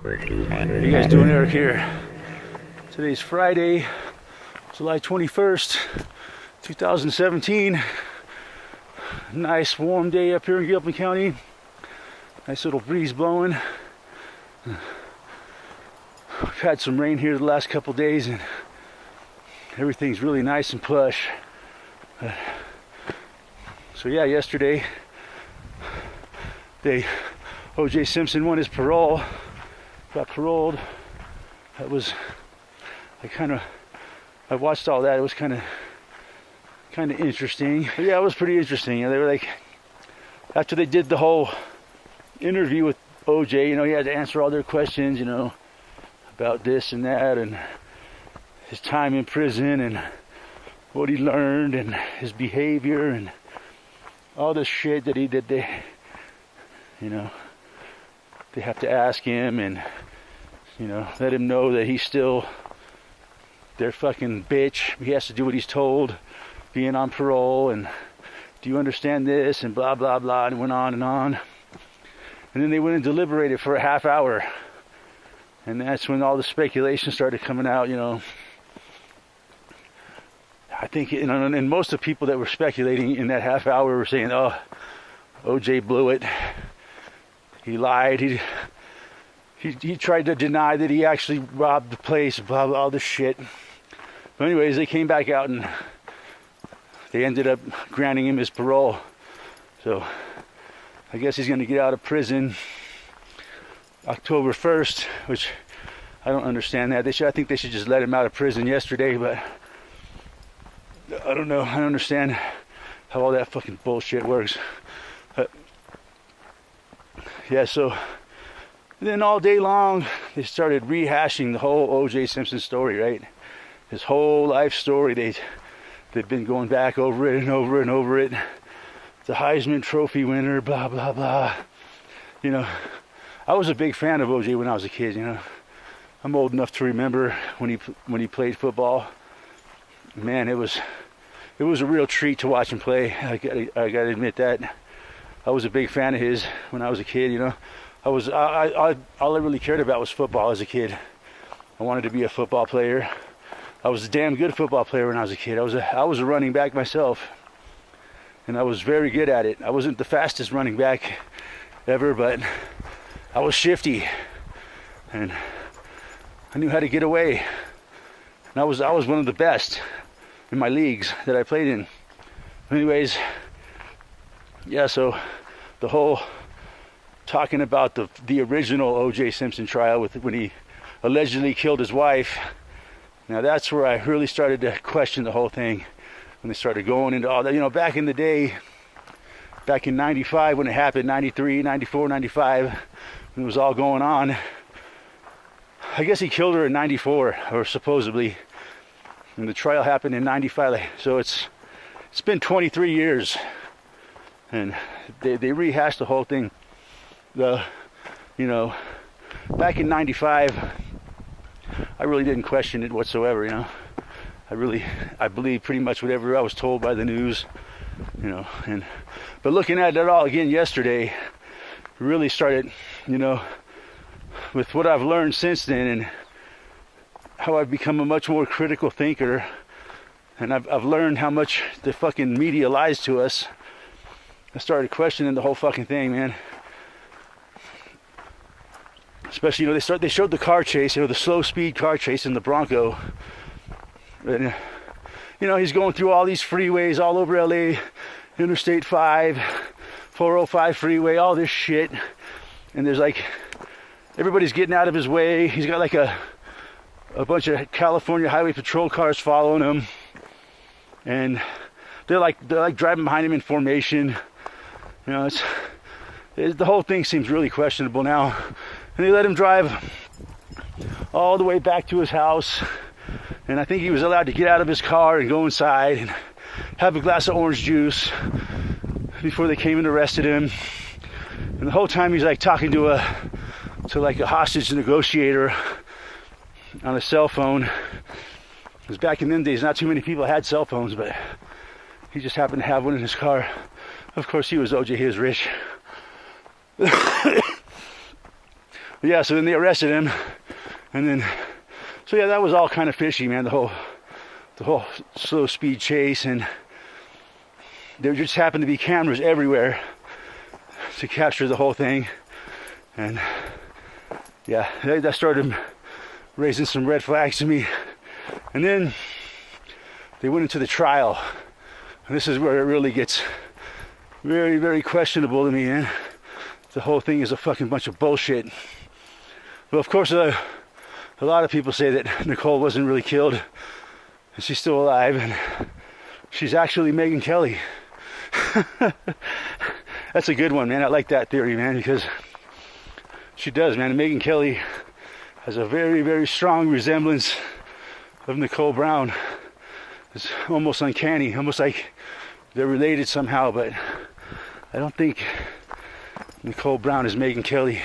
How you guys doing? Eric here. Today's Friday, July 21st, 2017. Nice warm day up here in Gilpin County. Nice little breeze blowing. We've had some rain here the last couple days and everything's really nice and plush. So yeah, yesterday O.J. Simpson won his parole, got paroled. That was, I watched all that. It was kind of interesting. But yeah, it was pretty interesting. They were like, after they did the whole interview with O.J., he had to answer all their questions, about this and that and his time in prison and what he learned and his behavior and all this shit that he did. They have to ask him and let him know that he's still their fucking bitch. He has to do what he's told, being on parole, and do you understand this, and blah blah blah, and went on and on. And then they went and deliberated for a half hour, and that's when all the speculation started coming out. I think and most of the people that were speculating in that half hour were saying, oh, OJ blew it, he lied, he tried to deny that he actually robbed the place, blah blah, all this shit. But anyways, they came back out and they ended up granting him his parole. So I guess he's going to get out of prison October 1st, which I don't understand that. I think they should just let him out of prison yesterday, but I don't know. I don't understand how all that fucking bullshit works. But yeah, so then all day long they started rehashing the whole O.J. Simpson story, right? His whole life story. They've been going back over it and over and over it. The Heisman Trophy winner, blah blah blah. I was a big fan of O.J. when I was a kid. I'm old enough to remember when he played football. Man, it was a real treat to watch him play. I gotta admit that. I was a big fan of his when I was a kid. All I really cared about was football as a kid. I wanted to be a football player. I was a damn good football player when I was a kid. I was a running back myself, and I was very good at it. I wasn't the fastest running back ever, but I was shifty, and I knew how to get away. And I was one of the best in my leagues that I played in. Anyways, yeah, so the whole talking about the original O.J. Simpson trial when he allegedly killed his wife. Now that's where I really started to question the whole thing, when they started going into all that. Back in the day, back in 95 when it happened, 93, 94, 95, when it was all going on. I guess he killed her in 94, or supposedly. And the trial happened in 95. So it's been 23 years. And they rehashed the whole thing. Back in 95, I really didn't question it whatsoever, I believe pretty much whatever I was told by the news, but looking at it all again yesterday, really started, with what I've learned since then and how I've become a much more critical thinker, and I've learned how much the fucking media lies to us. I started questioning the whole fucking thing, man. Especially, they showed the car chase, the slow speed car chase in the Bronco. And, he's going through all these freeways all over LA, Interstate 5, 405 freeway, all this shit. And there's everybody's getting out of his way. He's got a bunch of California Highway Patrol cars following him. And they're driving behind him in formation. The whole thing seems really questionable now. And they let him drive all the way back to his house. And I think he was allowed to get out of his car and go inside and have a glass of orange juice before they came and arrested him. And the whole time he's talking to a hostage negotiator on a cell phone. Because back in them days, not too many people had cell phones, but he just happened to have one in his car. Of course, he was OJ, he was rich. Yeah, so then they arrested him, and then, so yeah, that was all kind of fishy, man. The whole slow speed chase, and there just happened to be cameras everywhere to capture the whole thing, and yeah, that started raising some red flags to me. And then they went into the trial, and this is where it really gets very, very questionable to me, man. The whole thing is a fucking bunch of bullshit. Well, of course, a lot of people say that Nicole wasn't really killed, and she's still alive, and she's actually Megyn Kelly. That's a good one, man. I like that theory, man, because she does, man. Megyn Kelly has a very, very strong resemblance of Nicole Brown. It's almost uncanny, almost like they're related somehow, but I don't think Nicole Brown is Megyn Kelly.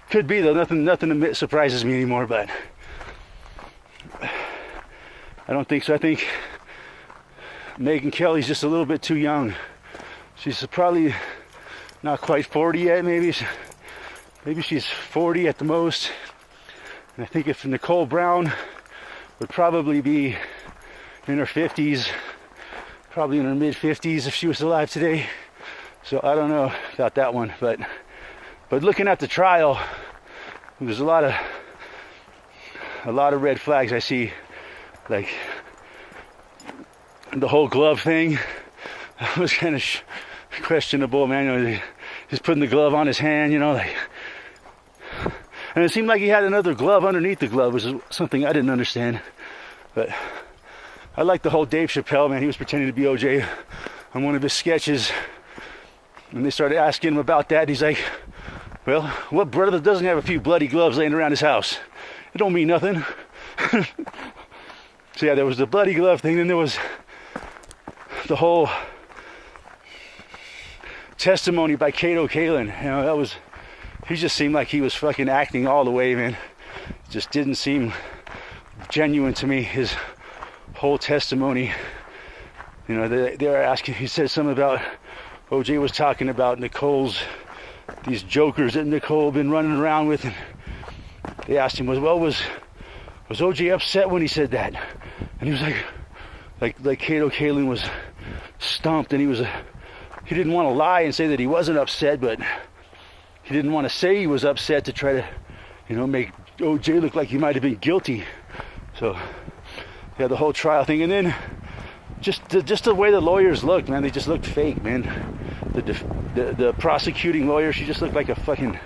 Could be, though. Nothing surprises me anymore, but I don't think so. I think Megyn Kelly's just a little bit too young. She's probably not quite 40 yet, maybe she's 40 at the most. And I think if Nicole Brown would probably be in her 50s, probably in her mid 50s if she was alive today. So I don't know about that one, but looking at the trial, there's a lot of red flags I see, like the whole glove thing. That was kind of questionable, man. You know, he's putting the glove on his hand, you know, like, and it seemed like he had another glove underneath the glove, which is something I didn't understand. But I like the whole Dave Chappelle, man. He was pretending to be OJ on one of his sketches, and they started asking him about that. He's like, well, what brother doesn't have a few bloody gloves laying around his house? It don't mean nothing. So yeah, there was the bloody glove thing, then there was the whole testimony by Kato Kalin. You know, he just seemed like he was fucking acting all the way, man. It just didn't seem genuine to me, his whole testimony. You know, they were asking, he said something about, OJ was talking about these jokers that Nicole been running around with, and they asked him, was OJ upset when he said that? And he was like Kato Kalin was stumped, and he didn't want to lie and say that he wasn't upset, but he didn't want to say he was upset to try to, you know, make OJ look like he might have been guilty. So yeah, the whole trial thing, and then just the way the lawyers looked, man, they just looked fake, man. The prosecuting lawyer, she just looked like a fucking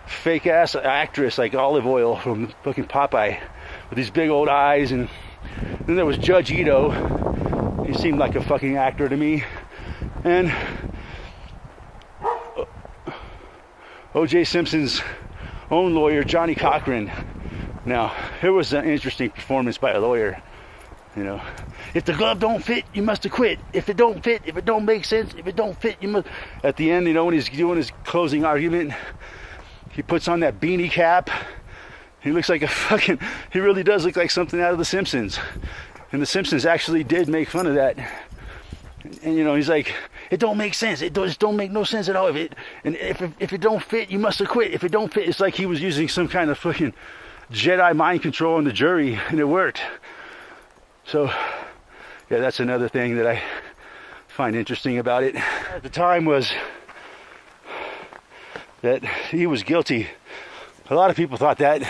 fake ass actress, like Olive Oil from fucking Popeye, with these big old eyes. And then there was Judge Ito. He seemed like a fucking actor to me. And O.J. Simpson's own lawyer, Johnny Cochran. Now, here was an interesting performance by a lawyer. You know, if the glove don't fit, you must have quit. If it don't fit, if it don't make sense, if it don't fit, you must. At the end, you know, when he's doing his closing argument, he puts on that beanie cap. He looks like he really does look like something out of The Simpsons. And The Simpsons actually did make fun of that. And you know, he's like, it don't make sense. It just don't make no sense at all. If it don't fit, you must have quit. If it don't fit, it's like he was using some kind of fucking Jedi mind control on the jury, and it worked. So, yeah, that's another thing that I find interesting about it. At the time was that he was guilty. A lot of people thought that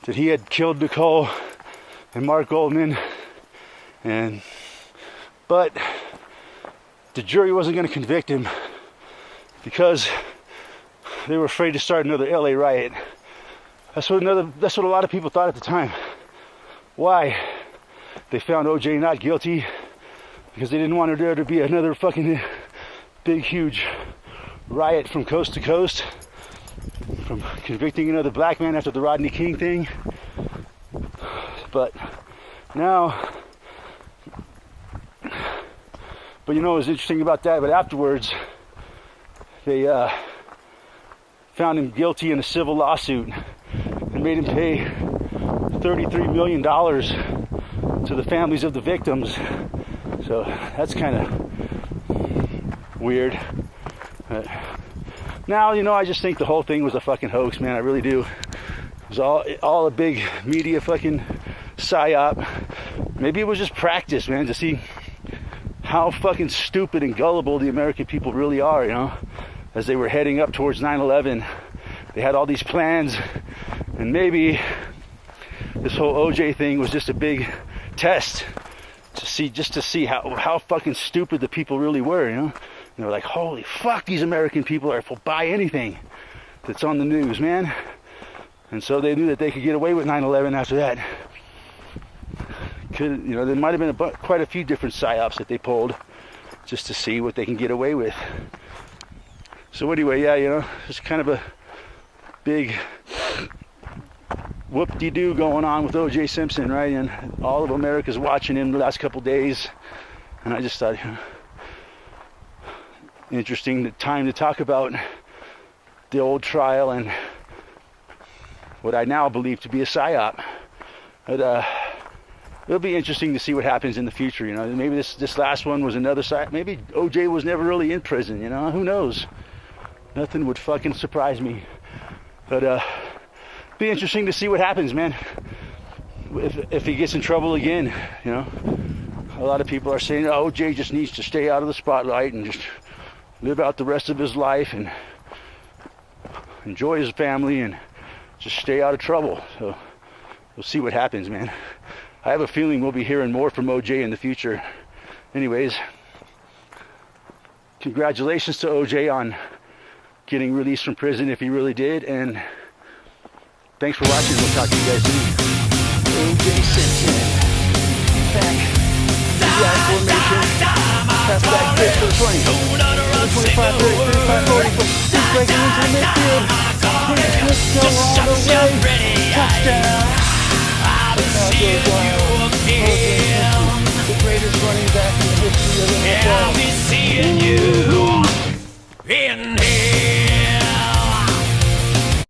he had killed Nicole and Mark Goldman, but the jury wasn't going to convict him because they were afraid to start another LA riot. That's what a lot of people thought at the time. Why? They found OJ not guilty because they didn't want there to be another fucking big, huge riot from coast to coast, from convicting another black man after the Rodney King thing. But now, but you know what was interesting about that? But afterwards, they found him guilty in a civil lawsuit and made him pay $33 million to the families of the victims. So that's kind of weird. Now, you know, I just think the whole thing was a fucking hoax, man. I really do. It was all a big media fucking psyop. Maybe it was just practice, man, to see how fucking stupid and gullible the American people really are, you know. As they were heading up towards 9/11, they had all these plans, and maybe this whole OJ thing was just a big test to see how fucking stupid the people really were, you know. And they were like, holy fuck, these American people will buy anything that's on the news, man. And so they knew that they could get away with 9/11 after that. You know, there might have been quite a few different psyops that they pulled just to see what they can get away with. So anyway, yeah, you know, it's kind of a big whoop-de-doo going on with O.J. Simpson, right? And all of America's watching him the last couple days. And I just thought, you know, interesting time to talk about the old trial and what I now believe to be a psyop. But it'll be interesting to see what happens in the future, you know. Maybe this last one was another psyop. Maybe O.J. was never really in prison, you know. Who knows? Nothing would fucking surprise me. But be interesting to see what happens, man. If he gets in trouble again, you know. A lot of people are saying, oh, OJ just needs to stay out of the spotlight and just live out the rest of his life and enjoy his family and just stay out of trouble. So we'll see what happens, man. I have a feeling we'll be hearing more from OJ in the future. Anyways, congratulations to OJ on getting released from prison if he really did, and thanks for watching. We'll talk to you guys soon. OJ Simpson. Back. Yeah, formation. Pass back pitch for the 20. 25, 30, 35, 40. He's breaking into the midfield. Let's go all the way. Touchdown. That's how it goes. The greatest running back in the history of the NFL.